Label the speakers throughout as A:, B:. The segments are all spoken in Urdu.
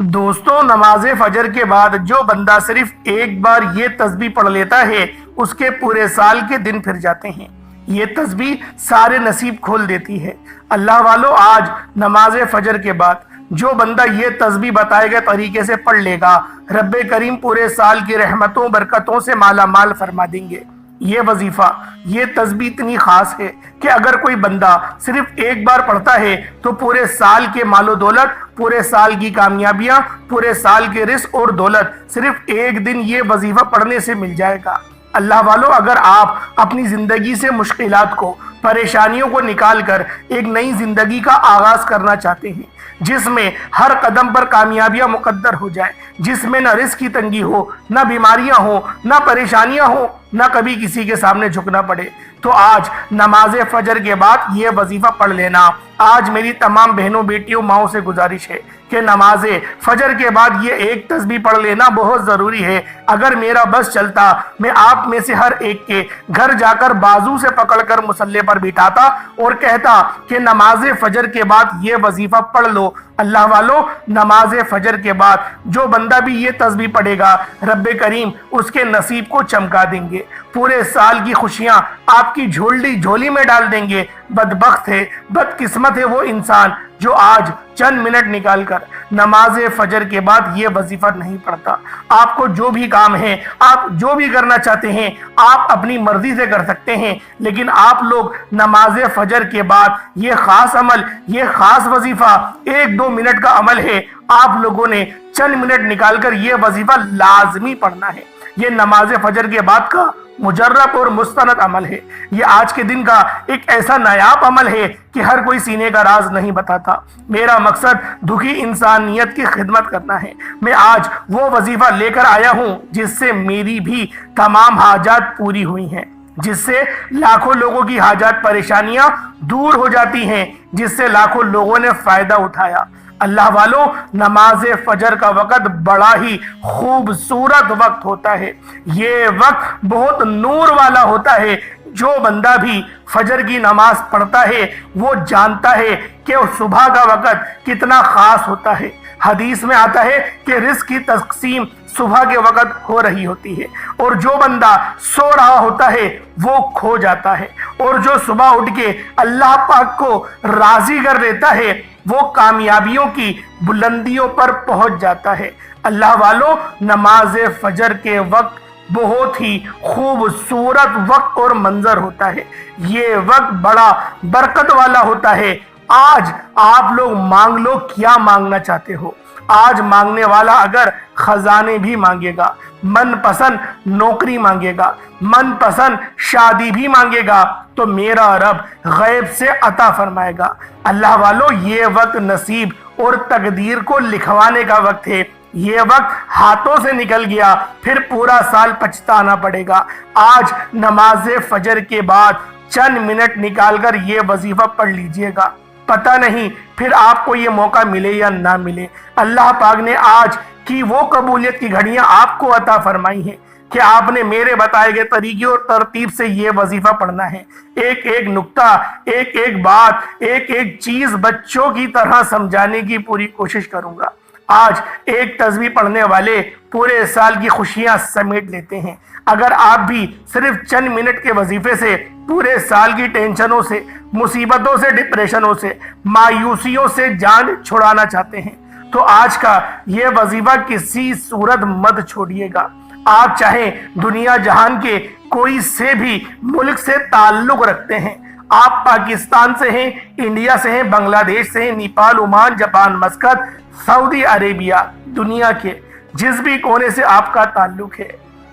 A: دوستوں، نماز فجر کے بعد جو بندہ صرف ایک بار یہ تسبیح پڑھ لیتا ہے اس کے پورے سال کے دن پھر جاتے ہیں۔ یہ تسبیح سارے نصیب کھول دیتی ہے۔ اللہ والو، آج نماز فجر کے بعد جو بندہ یہ تسبیح بتائے گئے طریقے سے پڑھ لے گا، رب کریم پورے سال کی رحمتوں برکتوں سے مالا مال فرما دیں گے۔ یہ وظیفہ، یہ تسبیح اتنی خاص ہے کہ اگر کوئی بندہ صرف ایک بار پڑھتا ہے تو پورے سال کے مال و دولت، پورے سال کی کامیابیاں، پورے سال کے رزق اور دولت صرف ایک دن یہ وظیفہ پڑھنے سے مل جائے گا۔ اللہ والو، اگر آپ اپنی زندگی سے مشکلات کو، پریشانیوں کو نکال کر ایک نئی زندگی کا آغاز کرنا چاہتے ہیں، جس میں ہر قدم پر کامیابیاں مقدر ہو جائے، جس میں نہ رزق کی تنگی ہو، نہ بیماریاں ہوں، نہ پریشانیاں ہوں، نہ کبھی کسی کے سامنے جھکنا پڑے، تو آج نماز فجر کے بعد یہ وظیفہ پڑھ لینا۔ آج میری تمام بہنوں، بیٹیوں، ماؤں سے گزارش ہے کہ نماز فجر کے بعد یہ ایک تسبیح پڑھ لینا بہت ضروری ہے۔ اگر میرا بس چلتا، میں آپ میں سے ہر ایک کے گھر جا کر بازو سے پکڑ کر مصلی پر بٹھاتا اور کہتا کہ نماز فجر کے بعد یہ وظیفہ پڑھ لو۔ اللہ والو، نماز فجر کے بعد جو بندہ بھی یہ تسبیح پڑھے گا، رب کریم اس کے نصیب کو چمکا دیں گے، پورے سال کی خوشیاں آپ کی جھولی میں ڈال دیں گے۔ بدبخت ہے، بدقسمت ہے وہ انسان جو آج چند منٹ نکال کر نماز فجر کے بعد یہ وظیفہ نہیں پڑھتا۔ آپ کو جو بھی کام ہے، آپ جو بھی کرنا چاہتے ہیں، آپ اپنی مرضی سے کر سکتے ہیں، لیکن آپ لوگ نماز فجر کے بعد یہ خاص عمل، یہ خاص وظیفہ 1-2 منٹ کا عمل ہے، آپ لوگوں نے چند منٹ نکال کر یہ وظیفہ لازمی پڑھنا ہے۔ یہ نماز فجر کے بعد کا مجرب اور مستند عمل ہے۔ یہ آج کے دن کا ایک ایسا نایاب عمل ہے کہ ہر کوئی سینے کا راز نہیں بتاتا۔ میرا مقصد دکھی انسانیت کی خدمت کرنا ہے۔ میں آج وہ وظیفہ لے کر آیا ہوں جس سے میری بھی تمام حاجات پوری ہوئی ہیں، جس سے لاکھوں لوگوں کی حاجات، پریشانیاں دور ہو جاتی ہیں، جس سے لاکھوں لوگوں نے فائدہ اٹھایا۔ اللہ والو، نماز فجر کا وقت بڑا ہی خوبصورت وقت ہوتا ہے۔ یہ وقت بہت نور والا ہوتا ہے۔ جو بندہ بھی فجر کی نماز پڑھتا ہے وہ جانتا ہے کہ صبح کا وقت کتنا خاص ہوتا ہے۔ حدیث میں آتا ہے کہ رزق کی تقسیم صبح کے وقت ہو رہی ہوتی ہے، اور جو بندہ سو رہا ہوتا ہے وہ کھو جاتا ہے، اور جو صبح اٹھ کے اللہ پاک کو راضی کر لیتا ہے وہ کامیابیوں کی بلندیوں پر پہنچ جاتا ہے۔ اللہ والو، نماز فجر کے وقت بہت ہی خوبصورت وقت اور منظر ہوتا ہے۔ یہ وقت بڑا برکت والا ہوتا ہے۔ آج آپ لوگ مانگ لو کیا مانگنا چاہتے ہو۔ آج مانگنے والا اگر خزانے بھی مانگے گا، من پسند نوکری مانگے گا، من پسند شادی بھی مانگے گا، تو میرا رب غیب سے عطا فرمائے گا۔ اللہ والو، یہ وقت نصیب اور تقدیر کو لکھوانے کا وقت ہے۔ یہ وقت ہاتھوں سے نکل گیا پھر پورا سال پچھتانا پڑے گا۔ آج نماز فجر کے بعد چند منٹ نکال کر یہ وظیفہ پڑھ لیجئے گا، پتہ نہیں پھر آپ کو یہ موقع ملے یا نہ ملے۔ اللہ پاک نے آج کی وہ قبولیت کی گھڑیاں آپ کو عطا فرمائی ہیں کہ آپ نے میرے بتائے گئے طریقے اور ترتیب سے یہ وظیفہ پڑھنا ہے۔ ایک ایک نقطہ، ایک ایک بات، ایک ایک چیز بچوں کی طرح سمجھانے کی پوری کوشش کروں گا۔ آج ایک تسبیح پڑھنے والے پورے سال کی خوشیاں سمیٹ لیتے ہیں۔ اگر آپ بھی صرف چند منٹ کے وظیفے سے پورے سال کی ٹینشنوں سے، مصیبتوں سے، ڈپریشنوں سے، مایوسیوں سے جان چھڑانا چاہتے ہیں تو آج کا یہ وظیفہ کسی صورت مت چھوڑیے گا۔ آپ چاہیں دنیا جہان کے کوئی سے بھی ملک سے تعلق رکھتے ہیں، آپ پاکستان سے ہیں، انڈیا سے ہیں، بنگلہ دیش سے ہیں، نیپال، عمان، جاپان، مسقط، سعودی عربیہ، دنیا کے جس بھی کونے سے آپ کا تعلق ہے،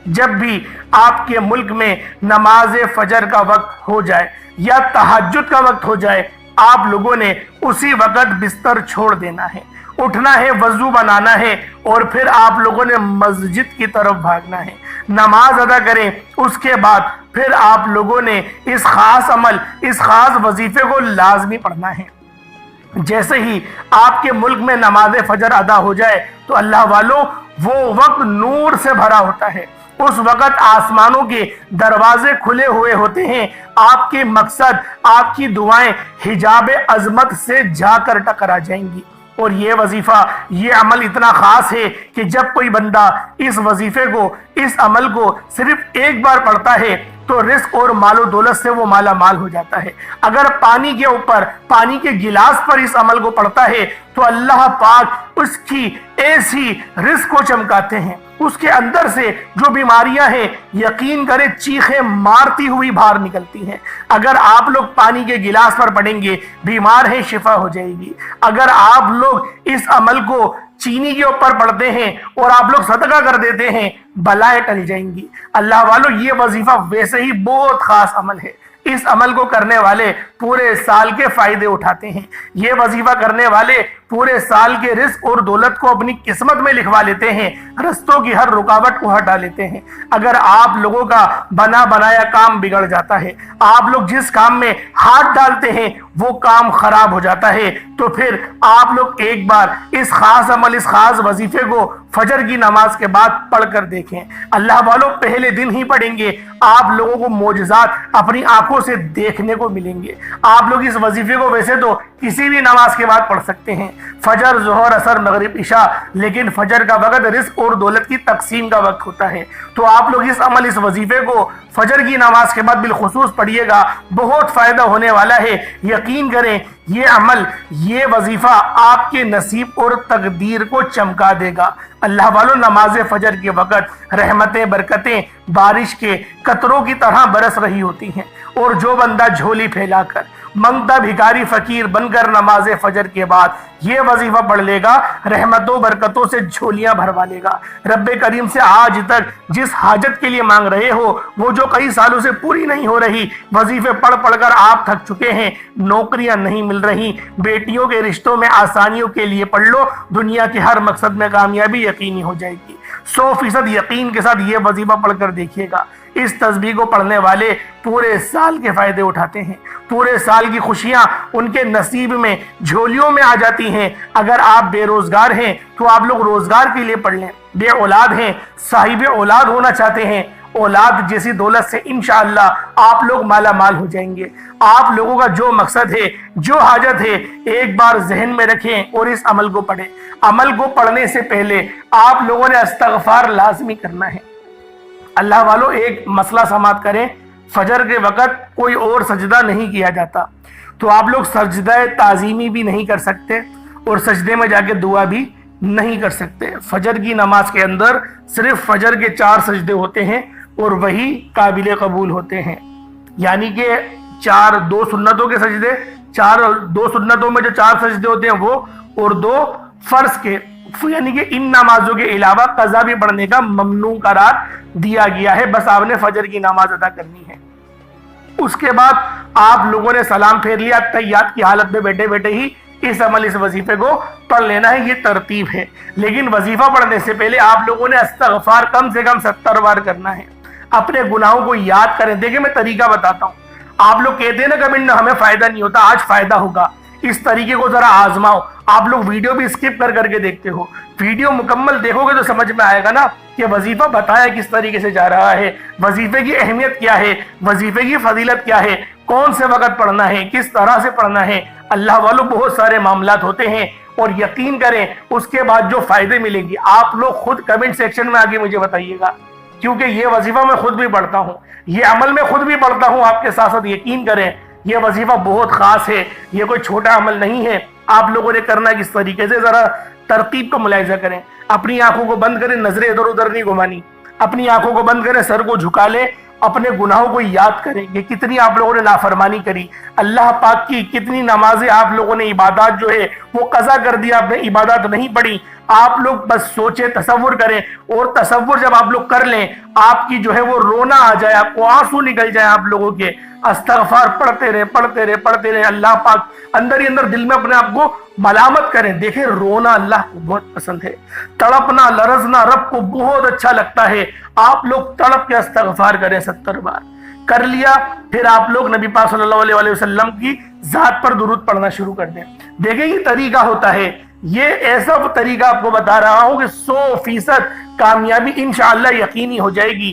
A: جب بھی آپ کے ملک میں نماز فجر کا وقت ہو جائے یا تہجد کا وقت ہو جائے، آپ لوگوں نے اسی وقت بستر چھوڑ دینا ہے، اٹھنا ہے، وضو بنانا ہے، اور پھر آپ لوگوں نے مسجد کی طرف بھاگنا ہے، نماز ادا کریں۔ اس کے بعد پھر آپ لوگوں نے اس خاص عمل، اس خاص وظیفے کو لازمی پڑھنا ہے۔ جیسے ہی آپ کے ملک میں نماز فجر ادا ہو جائے تو اللہ والو، وہ وقت نور سے بھرا ہوتا ہے۔ اس وقت آسمانوں کے دروازے کھلے ہوئے ہوتے ہیں، آپ کے مقصد، آپ کی دعائیں حجاب عظمت سے جا کر ٹکرا جائیں گی، اور یہ وظیفہ، یہ عمل اتنا خاص ہے کہ جب کوئی بندہ اس وظیفے کو، اس عمل کو صرف ایک بار پڑھتا ہے تو رزق اور مال و دولت سے وہ مالا مال ہو جاتا ہے۔ اگر پانی کے اوپر، پانی کے گلاس پر اس عمل کو پڑھتا ہے تو اللہ پاک اس کی ایسی رزق کو چمکاتے ہیں، اس کے اندر سے جو بیماریاں ہیں یقین کریں چیخیں مارتی ہوئی باہر نکلتی ہیں۔ اگر آپ لوگ پانی کے گلاس پر پڑھیں گے، بیمار ہیں شفا ہو جائے گی۔ اگر آپ لوگ اس عمل کو چینی کے اوپر پڑھتے ہیں اور آپ لوگ صدقہ کر دیتے ہیں، بلائیں ٹل جائیں گی۔ اللہ والو، یہ وظیفہ ویسے ہی بہت خاص عمل ہے۔ اس عمل کو کرنے والے پورے سال کے فائدے اٹھاتے ہیں۔ یہ وظیفہ کرنے والے پورے سال کے رزق اور دولت کو اپنی قسمت میں لکھوا لیتے ہیں، رستوں کی ہر رکاوٹ کو ہٹا لیتے ہیں۔ اگر آپ لوگوں کا بنا بنایا کام بگڑ جاتا ہے، آپ لوگ جس کام میں ہاتھ ڈالتے ہیں وہ کام خراب ہو جاتا ہے، تو پھر آپ لوگ ایک بار اس خاص عمل، اس خاص وظیفے کو فجر کی نماز کے بعد پڑھ کر دیکھیں۔ اللہ والوں، پہلے دن ہی پڑھیں گے آپ لوگوں کو معجزات اپنی آنکھوں سے دیکھنے کو ملیں گے۔ آپ لوگ اس وظیفے کو ویسے تو کسی بھی نماز کے بعد پڑھ سکتے ہیں، فجر، ظہر، عصر، مغرب، عشاء، لیکن فجر کا وقت رزق اور دولت کی تقسیم کا وقت ہوتا ہے، تو آپ لوگ اس عمل، اس وظیفے کو فجر کی نماز کے بعد بالخصوص پڑھیے گا، بہت فائدہ ہونے والا ہے۔ یقین کریں یہ عمل، یہ وظیفہ آپ کے نصیب اور تقدیر کو چمکا دے گا۔ اللہ والوں، نماز فجر کے وقت رحمتیں، برکتیں بارش کے قطروں کی طرح برس رہی ہوتی ہیں، اور جو بندہ جھولی پھیلا کر، منگتا بھکاری فقیر بن کر نماز فجر کے بعد یہ وظیفہ پڑھ لے گا، رحمتوں برکتوں سے جھولیاں بھروا لے گا۔ رب کریم سے آج تک جس حاجت کے لیے مانگ رہے ہو، وہ جو کئی سالوں سے پوری نہیں ہو رہی، وظیفے پڑھ پڑھ کر آپ تھک چکے ہیں، نوکریاں نہیں مل رہی، بیٹیوں کے رشتوں میں آسانیوں کے لیے پڑھ لو، دنیا کے ہر مقصد میں کامیابی یقینی ہو جائے گی۔ 100% یقین کے ساتھ یہ وظیفہ پڑھ کر دیکھیے گا۔ اس تسبیح کو پڑھنے والے پورے سال کے فائدے اٹھاتے ہیں، پورے سال کی خوشیاں ان کے نصیب میں، جھولیوں میں آ جاتی ہیں۔ اگر آپ بے روزگار ہیں تو آپ لوگ روزگار کے لیے پڑھ لیں، بے اولاد ہیں، صاحب اولاد ہونا چاہتے ہیں، اولاد جیسی دولت سے انشاءاللہ آپ لوگ مالا مال ہو جائیں گے۔ آپ لوگوں کا جو مقصد ہے، جو حاجت ہے، ایک بار ذہن میں رکھیں اور اس عمل کو پڑھیں۔ عمل کو پڑھنے سے پہلے آپ لوگوں نے استغفار لازمی کرنا ہے۔ اللہ والو، ایک مسئلہ سماعت کریں، فجر کے وقت کوئی اور سجدہ نہیں کیا جاتا، تو آپ لوگ سجدہ تعظیمی بھی نہیں کر سکتے اور سجدے میں جا کے دعا بھی نہیں کر سکتے۔ فجر کی نماز کے اندر صرف فجر کے 4 سجدے ہوتے ہیں اور وہی قابل قبول ہوتے ہیں، یعنی کہ 2 سنتوں کے سجدے، 2 سنتوں میں جو 4 سجدے ہوتے ہیں وہ، اور 2 فرض کے، یعنی کہ ان نمازوں کے علاوہ قضا بھی پڑھنے کا ممنوع قرار دیا گیا ہے، بس آپ نے فجر کی نماز ادا کرنی ہے۔ اس کے بعد آپ لوگوں نے سلام پھیر لیا، تحیات کی حالت میں بیٹھے بیٹھے ہی اس عمل، اس وظیفے کو پڑھ لینا ہے، یہ ترتیب ہے۔ لیکن وظیفہ پڑھنے سے پہلے آپ لوگوں نے استغفار کم سے کم 70 بار کرنا ہے، اپنے گناہوں کو یاد کریں۔ دیکھیں میں طریقہ بتاتا ہوں، آپ لوگ کہتے ہیں نا کمنٹ میں ہمیں فائدہ نہیں ہوتا، آج فائدہ ہوگا، اس طریقے کو ذرا آزماؤ۔ آپ لوگ ویڈیو بھی اسکپ کر کر کے دیکھتے ہو، ویڈیو مکمل دیکھو گے تو سمجھ میں آئے گا نا کہ وظیفہ بتایا کس طریقے سے جا رہا ہے، وظیفے کی اہمیت کیا ہے، وظیفے کی فضیلت کیا ہے، کون سے وقت پڑھنا ہے، کس طرح سے پڑھنا ہے۔ اللہ والوں، بہت سارے معاملات ہوتے ہیں، اور یقین کریں اس کے بعد جو فائدے ملیں گی آپ لوگ خود کمنٹ سیکشن میں آگے مجھے بتائیے گا، کیونکہ یہ وظیفہ میں خود بھی پڑھتا ہوں، یہ عمل میں خود بھی پڑھتا ہوں آپ کے ساتھ ساتھ۔ یقین کریں یہ وظیفہ بہت خاص ہے، یہ کوئی چھوٹا عمل نہیں ہے۔ آپ لوگوں نے کرنا کس طریقے سے، ذرا ترتیب کو ملاحظہ کریں۔ اپنی آنکھوں کو بند کریں، نظریں ادھر ادھر نہیں گھمانی، اپنی آنکھوں کو بند کریں، سر کو جھکا لیں، اپنے گناہوں کو یاد کریں کہ کتنی آپ لوگوں نے نافرمانی کری، اللہ پاک کی کتنی نمازیں آپ لوگوں نے، عبادات جو ہے وہ قضا کر دی، آپ نے عبادات نہیں پڑھی۔ آپ لوگ بس سوچیں، تصور کریں، اور تصور جب آپ لوگ کر لیں آپ کی جو ہے وہ رونا آ جائے، آپ کو آنسو نکل جائے آپ لوگوں کے، استغفار پڑھتے رہے پڑھتے رہے پڑھتے رہے، اللہ پاک اندر ہی اندر دل میں اپنے آپ کو ملامت کریں۔ دیکھیں رونا اللہ کو بہت پسند ہے، تڑپنا لرزنا رب کو بہت اچھا لگتا ہے۔ آپ لوگ تڑپ کے استغفار کریں 70 بار، کر لیا پھر آپ لوگ نبی پاک صلی اللہ علیہ وسلم کی ذات پر درود پڑھنا شروع کر دیں۔ دیکھیں یہ طریقہ ہوتا ہے، یہ ایسا طریقہ آپ کو بتا رہا ہوں کہ 100% کامیابی انشاءاللہ یقینی ہو جائے گی۔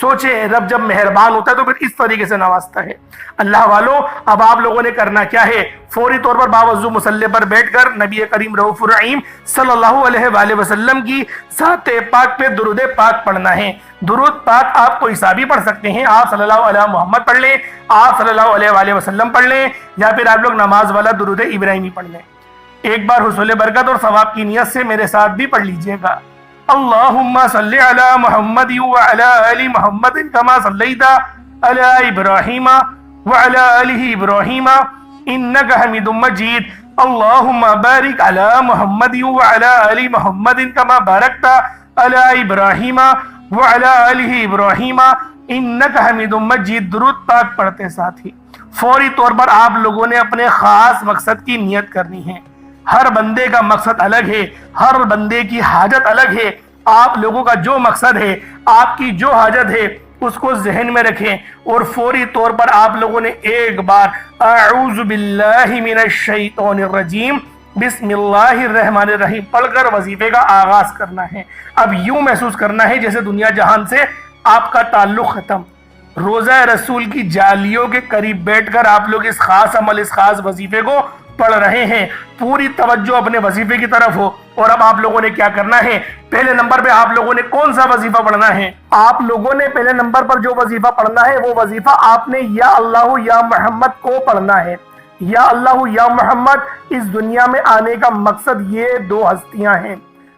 A: سوچیں رب جب مہربان ہوتا ہے تو پھر اس طریقے سے نوازتا ہے۔ اللہ والوں، اب آپ لوگوں نے کرنا کیا ہے؟ فوری طور پر باوضو مصلی پر بیٹھ کر نبی کریم رؤوف الرحیم صلی اللہ علیہ وآلہ وسلم کی ذات پاک پہ درود پاک پڑھنا ہے۔ درود پاک آپ کوئی سا بھی پڑھ سکتے ہیں، آپ صلی اللہ علیہ محمد پڑھ لیں، آپ صلی اللہ علیہ وآلہ وسلم پڑھ لیں، یا پھر آپ لوگ نماز والا درود ابراہیمی پڑھ لیں۔ ایک بار حصول برکت اور ثواب کی نیت سے میرے ساتھ بھی پڑھ لیجئے گا۔ اللہم صلی علی محمد وعلی آل محمد کما صلیت علی ابراہیم وعلی آل ابراہیم انک حمید مجید۔ اللہم بارک علی محمد وعلی آل محمد کما بارکت علی ابراہیم وعلی آل ابراہیم انک حمید مجید۔ درود پاک پڑھتے ساتھ ہی فوری طور پر آپ لوگوں نے اپنے خاص مقصد کی نیت کرنی ہے۔ ہر بندے کا مقصد الگ ہے، ہر بندے کی حاجت الگ ہے۔ آپ لوگوں کا جو مقصد ہے، آپ کی جو حاجت ہے، اس کو ذہن میں رکھیں اور فوری طور پر آپ لوگوں نے ایک بار اعوذ باللہ من الشیطان الرجیم بسم اللہ الرحمن الرحیم پڑھ کر وظیفے کا آغاز کرنا ہے۔ اب یوں محسوس کرنا ہے جیسے دنیا جہان سے آپ کا تعلق ختم۔ روزہ رسول کی جالیوں کے قریب بیٹھ کر آپ لوگ اس خاص عمل، اس خاص وظیفے کو پڑھ رہے ہیں۔ پوری توجہ اپنے وظیفے کی طرف ہو۔ اور اب آپ لوگوں نے کیا کرنا ہے؟ پہلے نمبر پہ آپ لوگوں نے کون سا وظیفہ پڑھنا ہے؟ آپ لوگوں نے پہلے نمبر پر جو وظیفہ پڑھنا ہے وہ وظیفہ آپ نے یا اللہ یا محمد کو پڑھنا ہے۔ یا اللہ یا محمد، اس دنیا میں آنے کا مقصد یہ دو ہستیاں ہیں۔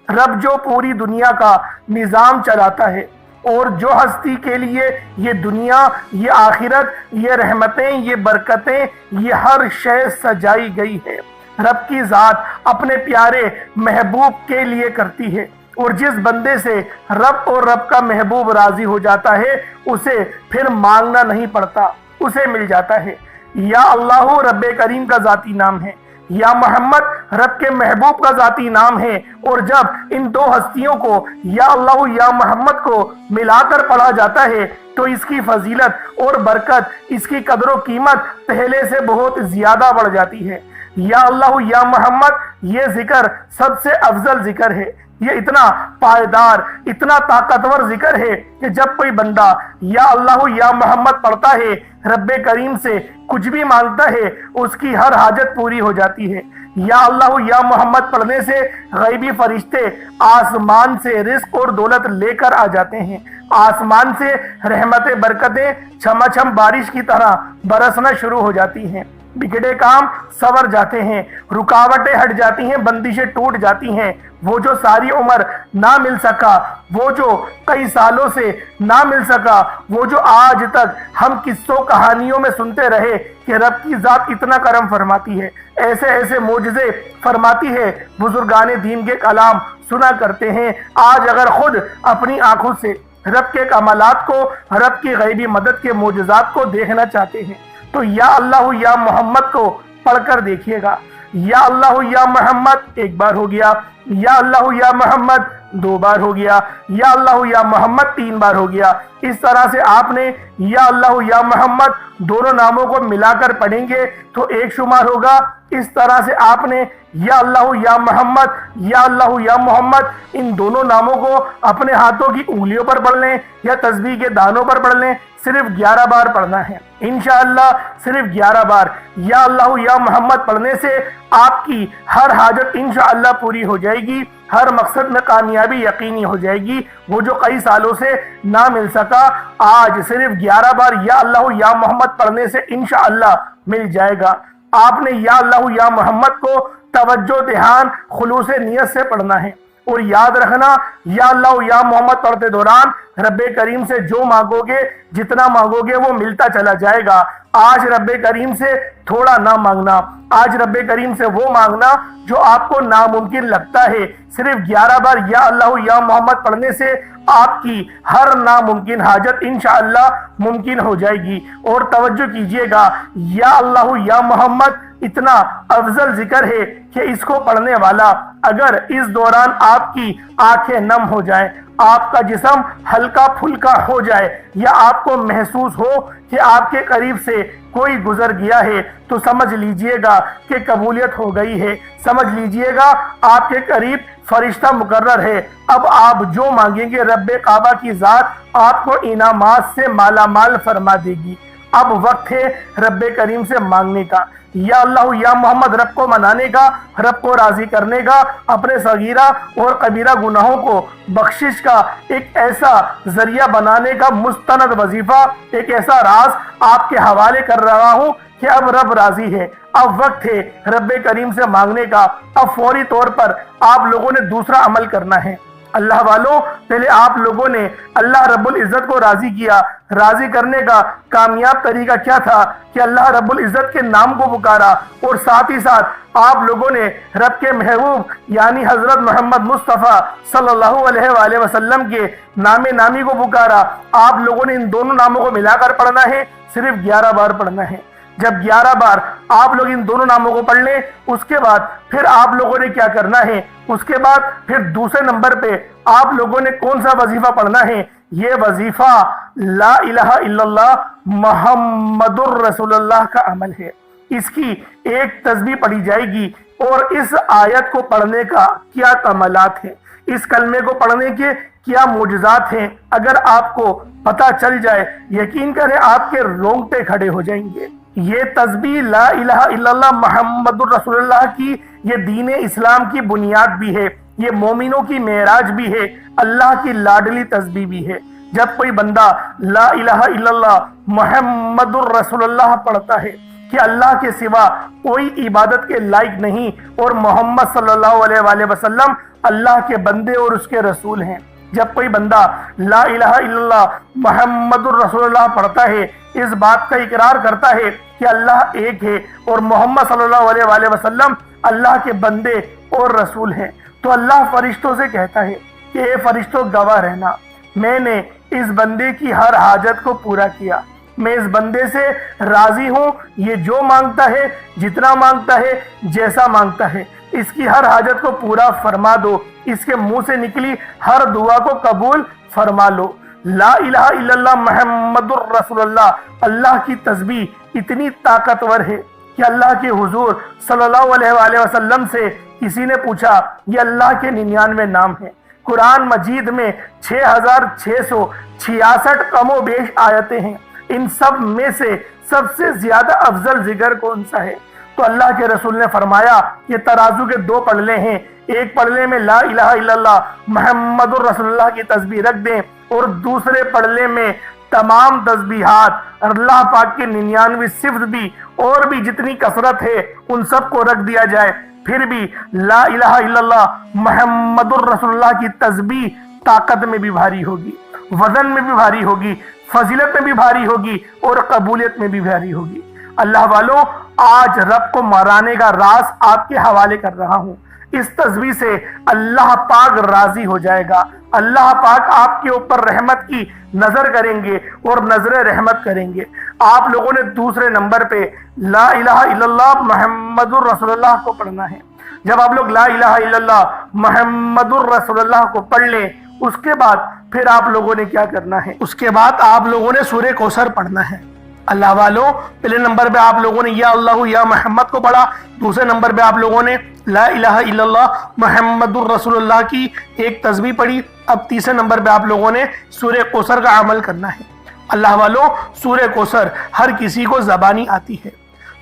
A: رب جو پوری دنیا کا نظام چلاتا ہے اور جو ہستی کے لیے یہ دنیا، یہ آخرت، یہ رحمتیں، یہ برکتیں، یہ ہر شے سجائی گئی ہے، رب کی ذات اپنے پیارے محبوب کے لیے کرتی ہے۔ اور جس بندے سے رب اور رب کا محبوب راضی ہو جاتا ہے اسے پھر مانگنا نہیں پڑتا، اسے مل جاتا ہے۔ یا اللہ رب کریم کا ذاتی نام ہے، یا محمد رب کے محبوب کا ذاتی نام ہے۔ اور جب ان دو ہستیوں کو یا اللہ یا محمد کو ملا کر پڑھا جاتا ہے تو اس کی فضیلت اور برکت، اس کی قدر و قیمت پہلے سے بہت زیادہ بڑھ جاتی ہے۔ یا اللہ یا محمد یہ ذکر سب سے افضل ذکر ہے، یہ اتنا پائیدار، اتنا طاقتور ذکر ہے کہ جب کوئی بندہ یا اللہ یا محمد پڑھتا ہے، رب کریم سے کچھ بھی مانگتا ہے، اس کی ہر حاجت پوری ہو جاتی ہے۔ یا اللہ یا محمد پڑھنے سے غیبی فرشتے آسمان سے رزق اور دولت لے کر آ جاتے ہیں، آسمان سے رحمت برکتیں چھما چھم بارش کی طرح برسنا شروع ہو جاتی ہیں، بگڑے کام سور جاتے ہیں، رکاوٹیں ہٹ جاتی ہیں، بندشیں ٹوٹ جاتی ہیں۔ وہ جو ساری عمر نہ مل سکا، وہ جو کئی سالوں سے نہ مل سکا، وہ جو آج تک ہم قصوں کہانیوں میں سنتے رہے کہ رب کی ذات اتنا کرم فرماتی ہے، ایسے ایسے معجزے فرماتی ہے، بزرگان دین کے کلام سنا کرتے ہیں، آج اگر خود اپنی آنکھوں سے رب کے کمالات کو، رب کی غیبی مدد کے معجزات کو دیکھنا چاہتے ہیں تو یا اللہ یا محمد کو پڑھ کر دیکھیے گا۔ یا اللہ یا محمد ایک بار ہو گیا، یا اللہ یا محمد دو بار ہو گیا، یا اللہ یا محمد تین بار ہو گیا۔ اس طرح سے آپ نے یا اللہ یا محمد دونوں ناموں کو ملا کر پڑھیں گے تو ایک شمار ہوگا۔ اس طرح سے آپ نے یا اللہ یا محمد، یا اللہ یا محمد ان دونوں ناموں کو اپنے ہاتھوں کی انگلیوں پر پڑھ لیں یا تسبیح کے دانوں پر پڑھ لیں، صرف 11 بار پڑھنا ہے انشاءاللہ، صرف 11 بار یا اللہ یا محمد پڑھنے سے آپ کی ہر حاجت انشاءاللہ پوری ہو جائے گی، ہر مقصد میں کامیابی یقینی ہو جائے گی۔ وہ جو کئی سالوں سے نہ مل سکا آج صرف 11 بار یا اللہ یا محمد پڑھنے سے انشاءاللہ مل جائے گا۔ آپ نے یا اللہ یا محمد کو توجہ، دھیان، خلوص نیت سے پڑھنا ہے اور یاد رکھنا یا اللہ یا محمد پڑھتے دوران رب کریم سے جو مانگو گے، جتنا مانگو گے وہ ملتا چلا جائے گا۔ آج رب کریم سے تھوڑا نہ مانگنا، آج رب کریم سے وہ مانگنا جو آپ کو ناممکن لگتا ہے۔ صرف 11 بار یا اللہ یا محمد پڑھنے سے آپ کی ہر ناممکن حاجت انشاءاللہ ممکن ہو جائے گی۔ اور توجہ کیجئے گا، یا اللہ یا محمد اتنا افضل ذکر ہے کہ اس کو پڑھنے والا اگر اس دوران آپ کی آنکھیں نم ہو جائیں، آپ کا جسم ہلکا پھلکا ہو جائے یا آپ کو محسوس ہو کہ آپ کے قریب سے کوئی گزر گیا ہے تو سمجھ لیجئے گا کہ قبولیت ہو گئی ہے، سمجھ لیجئے گا آپ کے قریب فرشتہ مقرر ہے۔ اب آپ جو مانگیں گے رب کعبہ کی ذات آپ کو انعامات سے مالا مال فرما دے گی۔ اب وقت ہے رب کریم سے مانگنے کا، یا اللہ یا محمد رب کو منانے کا، رب کو راضی کرنے کا، اپنے صغیرہ اور کبیرہ گناہوں کو بخشش کا ایک ایسا ذریعہ بنانے کا مستند وظیفہ، ایک ایسا راز آپ کے حوالے کر رہا ہوں کہ اب رب راضی ہے۔ اب وقت ہے رب کریم سے مانگنے کا۔ اب فوری طور پر آپ لوگوں نے دوسرا عمل کرنا ہے۔ اللہ والوں، پہلے آپ لوگوں نے اللہ رب العزت کو راضی کیا۔ راضی کرنے کا کامیاب طریقہ کیا تھا کہ اللہ رب العزت کے نام کو پکارا، اور ساتھ ہی ساتھ آپ لوگوں نے رب کے محبوب یعنی حضرت محمد مصطفیٰ صلی اللہ علیہ وآلہ وسلم کے نام نامی کو پکارا۔ آپ لوگوں نے ان دونوں ناموں کو ملا کر پڑھنا ہے، صرف 11 بار پڑھنا ہے۔ جب 11 بار آپ لوگ ان دونوں ناموں کو پڑھ لیں، اس کے بعد پھر آپ لوگوں نے کیا کرنا ہے، اس کے بعد پھر دوسرے نمبر پہ آپ لوگوں نے کون سا وظیفہ پڑھنا ہے؟ یہ وظیفہ لا الہ الا اللہ محمد الرسول اللہ کا عمل ہے۔ اس کی ایک تسبیح پڑھی جائے گی، اور اس آیت کو پڑھنے کا کیا کمالات ہیں، اس کلمے کو پڑھنے کے کیا معجزات ہیں، اگر آپ کو پتہ چل جائے یقین کریں آپ کے رونگٹے کھڑے ہو جائیں گے۔ یہ تسبیح لا الہ الا اللہ محمد الرسول اللہ کی یہ دین اسلام کی بنیاد بھی ہے، یہ مومنوں کی معراج بھی ہے، اللہ کی لاڈلی تسبیح بھی ہے۔ جب کوئی بندہ لا الہ الا اللہ محمد الرسول اللہ پڑھتا ہے کہ اللہ کے سوا کوئی عبادت کے لائق نہیں، اور محمد صلی اللہ علیہ وآلہ وسلم اللہ کے بندے اور اس کے رسول ہیں، جب کوئی بندہ لا الہ الا اللہ محمد الرسول اللہ پڑھتا ہے، اس بات کا اقرار کرتا ہے کہ اللہ ایک ہے اور محمد صلی اللہ علیہ وآلہ وسلم اللہ کے بندے اور رسول ہیں، تو اللہ فرشتوں سے کہتا ہے کہ اے فرشتوں گواہ رہنا، میں نے اس بندے کی ہر حاجت کو پورا کیا، میں اس بندے سے راضی ہوں، یہ جو مانگتا ہے، جتنا مانگتا ہے، جیسا مانگتا ہے، اس کی ہر حاجت کو پورا فرما دو، اس کے منہ سے نکلی ہر دعا کو قبول فرما لو۔ لا الہ الا اللہ محمد الرسول اللہ، اللہ کی تسبیح اتنی طاقتور ہے کہ اللہ کے حضور صلی اللہ علیہ وآلہ وسلم سے کسی نے پوچھا، یہ اللہ کے 99 نام ہیں، قرآن مجید میں 6666 کم و بیش آیتیں ہیں، ان سب میں سے سب سے زیادہ افضل ذکر کون سا ہے؟ تو اللہ کے رسول نے فرمایا یہ ترازو کے 2 پلڑے ہیں، ایک پلڑے میں لا الہ الا اللہ محمد الرسول اللہ کی تسبیح رکھ دیں، اور دوسرے پلڑے میں تمام تسبیحات اللہ پاک کے 99 صفت بھی اور بھی جتنی کثرت ہے ان سب کو رکھ دیا جائے، پھر بھی لا الہ الا اللہ محمد الرسول اللہ کی تسبیح طاقت میں بھی بھاری ہوگی، وزن میں بھی بھاری ہوگی، فضیلت میں بھی بھاری ہوگی، اور قبولیت میں بھی بھاری ہوگی۔ اللہ والوں، آج رب کو مرانے کا راز آپ کے حوالے کر رہا ہوں۔ اس تسبیح سے اللہ پاک راضی ہو جائے گا، اللہ پاک آپ کے اوپر رحمت کی نظر کریں گے اور نظر رحمت کریں گے۔ آپ لوگوں نے دوسرے نمبر پہ لا الہ الا اللہ محمد الرسول اللہ کو پڑھنا ہے۔ جب آپ لوگ لا الہ الا اللہ محمد الرسول اللہ کو پڑھ لیں، اس کے بعد پھر آپ لوگوں نے کیا کرنا ہے؟ اس کے بعد آپ لوگوں نے سورہ کوثر پڑھنا ہے۔ اللہ والوں، پہلے نمبر پہ آپ لوگوں نے یا اللہ یا محمد کو پڑھا، دوسرے نمبر پہ آپ لوگوں نے لا الہ الا اللہ محمد الرسول اللہ کی ایک تسبیح پڑھی، اب تیسرے نمبر پہ آپ لوگوں نے سورہ کوثر کا عمل کرنا ہے۔ اللہ والوں، سورہ کوثر ہر کسی کو زبانی آتی ہے۔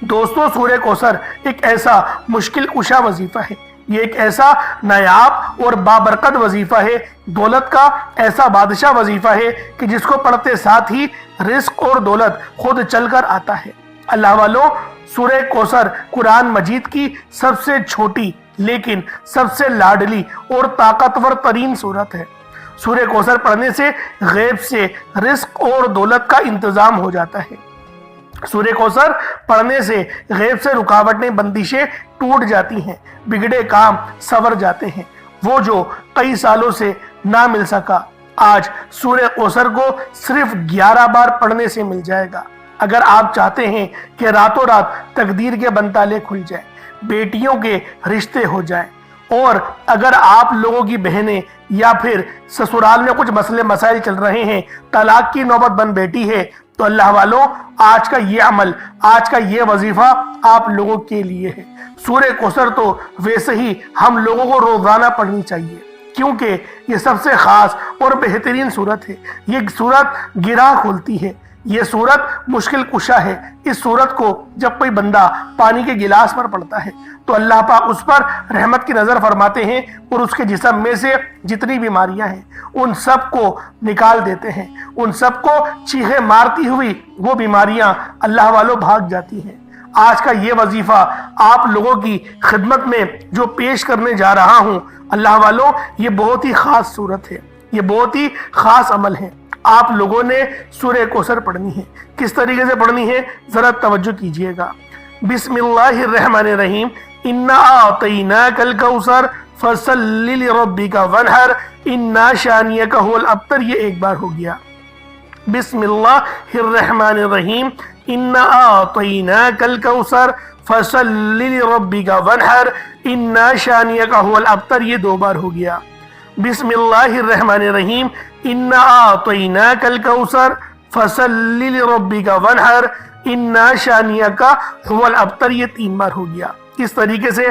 A: دوستو، سورہ کوثر ایک ایسا مشکل کشا وظیفہ ہے، یہ ایک ایسا نایاب اور بابرکت وظیفہ ہے، دولت کا ایسا بادشاہ وظیفہ ہے کہ جس کو پڑھتے ساتھ ہی رزق اور دولت خود چل کر آتا ہے۔ اللہ والوں، سورہ کوثر قرآن مجید کی سب سے چھوٹی لیکن سب سے لاڈلی اور طاقتور ترین سورت ہے۔ سورہ کوثر پڑھنے سے غیب سے رزق اور دولت کا انتظام ہو جاتا ہے۔ سورہ کوثر پڑھنے سے غیب سے رکاوٹیں بندشیں ٹوٹ جاتی ہیں، بگڑے کام سنور جاتے ہیں۔ وہ جو کئی سالوں سے نہ مل سکا، آج سورہ کوثر کو صرف 11 بار پڑھنے سے مل جائے گا۔ اگر آپ چاہتے ہیں کہ راتوں رات تقدیر کے بنتالے کھل جائیں، بیٹیوں کے رشتے ہو جائیں اور اگر آپ لوگوں کی بہنیں یا پھر سسرال میں کچھ مسئلے مسائل چل رہے ہیں، طلاق کی نوبت بن بیٹھی ہے، تو اللہ والوں آج کا یہ عمل، آج کا یہ وظیفہ آپ لوگوں کے لیے ہے۔ سورہ کوثر تو ویسے ہی ہم لوگوں کو روزانہ پڑھنی چاہیے، کیونکہ یہ سب سے خاص اور بہترین سورت ہے۔ یہ سورت گراں کھولتی ہے، یہ سورت مشکل کشا ہے۔ اس سورت کو جب کوئی بندہ پانی کے گلاس پر پڑھتا ہے تو اللہ پاک اس پر رحمت کی نظر فرماتے ہیں اور اس کے جسم میں سے جتنی بیماریاں ہیں ان سب کو نکال دیتے ہیں، ان سب کو چیخیں مارتی ہوئی وہ بیماریاں اللہ والوں بھاگ جاتی ہیں۔ آج کا یہ وظیفہ آپ لوگوں کی خدمت میں جو پیش کرنے جا رہا ہوں، اللہ والوں یہ بہت ہی خاص صورت ہے، یہ بہت ہی خاص عمل ہے۔ آپ لوگوں نے سورہ کوثر پڑھنی ہے۔ کس طریقے سے پڑھنی ہے ذرا توجہ کیجئے گا۔ بسم اللہ الرحمن الرحیم، انا اعطیناک الکوثر فصلی لربک وانحر انا شانیک هو الابتر۔ یہ ایک بار ہو گیا۔ بسم اللہ الرحمن الرحیم، انا اعطیناک الکوثر فصلی لربک وانحر انا شانیک هو الابتر۔ یہ دو بار ہو گیا۔ بسم اللہ الرحمن الرحیم، انا اعطیناک الکوثر فصلی لربک وانحر انا شانیک هو الابتر۔ یہ تین بار ہو گیا۔ اس طریقے سے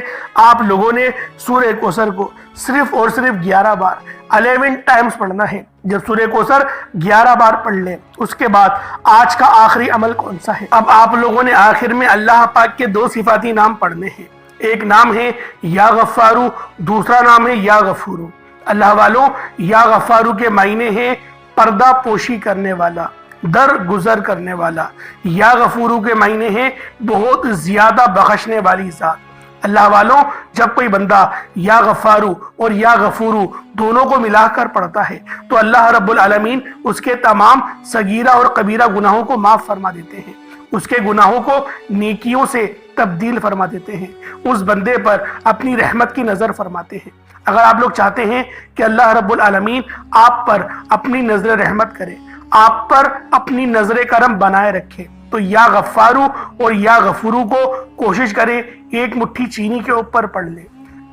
A: آپ لوگوں نے سورہ کوثر کو صرف اور صرف 11 بار 11 ٹائمز پڑھنا ہے۔ جب سورہ کوثر 11 بار پڑھ لیں اس کے بعد آج کا آخری عمل کون سا ہے؟ اب آپ لوگوں نے آخر میں اللہ پاک کے دو صفاتی نام پڑھنے ہیں۔ ایک نام ہے یا غفارو، دوسرا نام ہے یا غفورو۔ اللہ والوں یا غفارو کے معنی ہیں پردہ پوشی کرنے والا، در گزر کرنے والا۔ یا غفورو کے معنی ہیں بہت زیادہ بخشنے والی ذات۔ اللہ والوں جب کوئی بندہ یا غفارو اور یا غفورو دونوں کو ملا کر پڑھتا ہے تو اللہ رب العالمین اس کے تمام صغیرہ اور کبیرہ گناہوں کو معاف فرما دیتے ہیں، اس کے گناہوں کو نیکیوں سے تبدیل فرما دیتے ہیں، اس بندے پر اپنی رحمت کی نظر فرماتے ہیں۔ اگر آپ لوگ چاہتے ہیں کہ اللہ رب العالمین آپ پر اپنی نظر رحمت کرے، آپ پر اپنی نظر کرم بنائے رکھے، تو یا غفارو اور یا غفورو کو کوشش کریں ایک مٹھی چینی کے اوپر پڑھ لیں۔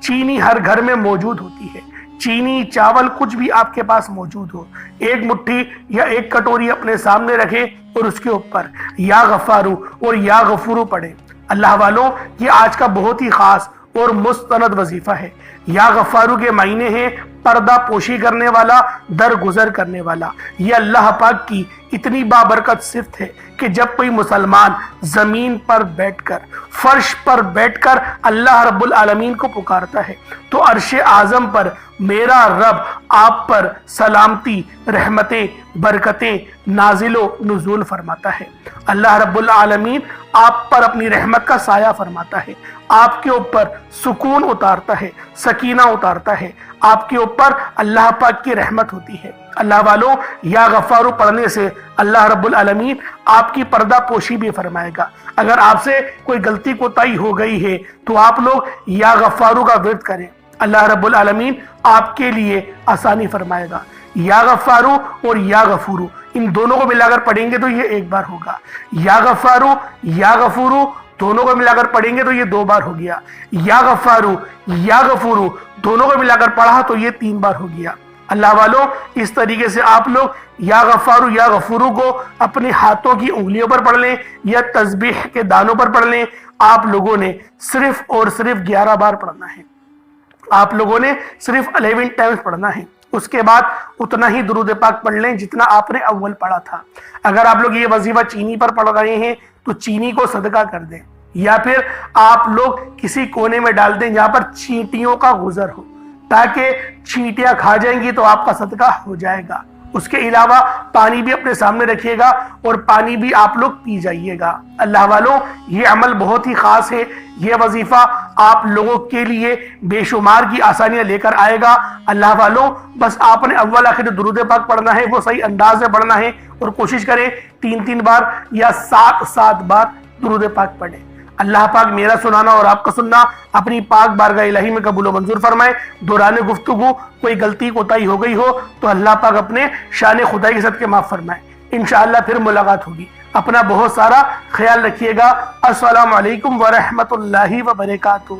A: چینی ہر گھر میں موجود ہوتی ہے، چینی چاول کچھ بھی آپ کے پاس موجود ہو، ایک مٹھی یا ایک کٹوری اپنے سامنے رکھیں اور اس کے اوپر یا غفارو اور یا غفورو پڑھیں۔ اللہ والوں یہ آج کا بہت ہی خاص اور مستند وظیفہ ہے۔ یا غفارو کے معنی ہیں پردہ پوشی کرنے والا، درگزر کرنے والا۔ یہ اللہ پاک کی اتنی بابرکت صفت ہے کہ جب کوئی مسلمان زمین پر بیٹھ کر، فرش پر بیٹھ کر اللہ رب العالمین کو پکارتا ہے تو عرش اعظم پر میرا رب آپ پر سلامتی، رحمتیں، برکتیں نازل و نزول فرماتا ہے۔ اللہ رب العالمین آپ پر اپنی رحمت کا سایہ فرماتا ہے، آپ کے اوپر سکون اتارتا ہے، سکینہ اتارتا ہے، آپ کے اوپر اللہ پاک کی رحمت ہوتی ہے۔ اللہ والوں یا غفارو پڑھنے سے اللہ رب العالمین آپ کی پردہ پوشی بھی فرمائے گا۔ اگر آپ سے کوئی غلطی کوتاہی ہو گئی ہے تو آپ لوگ یا غفارو کا ورد کریں، اللہ رب العالمین آپ کے لیے آسانی فرمائے گا۔ یا غفارو اور یا غفورو ان دونوں کو ملا کر پڑھیں گے تو یہ ایک بار ہوگا۔ یا غفارو یا غفورو دونوں کو ملا کر پڑھیں گے تو یہ دو بار ہو گیا۔ یا غفارو یا غفورو دونوں کو ملا کر پڑھا تو یہ تین بار ہو گیا۔ اللہ والوں اس طریقے سے آپ لوگ یا غفارو یا غفورو کو اپنے ہاتھوں کی انگلیوں پر پڑھ لیں یا تسبیح کے دانوں پر پڑھ لیں۔ آپ لوگوں نے صرف اور صرف 11 بار پڑھنا ہے، آپ لوگوں نے صرف 11 ٹائمز پڑھنا ہے۔ اس کے بعد اتنا ہی درود پاک پڑھ لیں جتنا آپ نے اول پڑھا تھا۔ اگر آپ لوگ یہ وظیفہ چینی پر پڑھ رہے ہیں تو چینی کو صدقہ کر دیں، یا پھر آپ لوگ کسی کونے میں ڈال دیں جہاں پر چینٹیوں کا گزر ہو، تاکہ چینٹیاں کھا جائیں گی تو آپ کا صدقہ ہو جائے گا۔ اس کے علاوہ پانی بھی اپنے سامنے رکھیے گا اور پانی بھی آپ لوگ پی جائیے گا۔ اللہ والوں یہ عمل بہت ہی خاص ہے، یہ وظیفہ آپ لوگوں کے لیے بے شمار کی آسانیاں لے کر آئے گا۔ اللہ والوں بس آپ نے اول آخر درود پاک پڑھنا ہے، وہ صحیح انداز میں پڑھنا ہے اور کوشش کریں 3 بار یا 7 بار درود پاک پڑھیں۔ اللہ پاک میرا سنانا اور آپ کا سننا اپنی پاک بارگاہ الہی میں قبول و منظور فرمائے۔ دوران گفتگو کوئی غلطی کوتاہی ہو گئی ہو تو اللہ پاک اپنے شان خدائی کے صدقے معاف فرمائے۔ انشاءاللہ پھر ملاقات ہوگی۔ اپنا بہت سارا خیال رکھیے گا۔ السلام علیکم ورحمۃ اللہ وبرکاتہ۔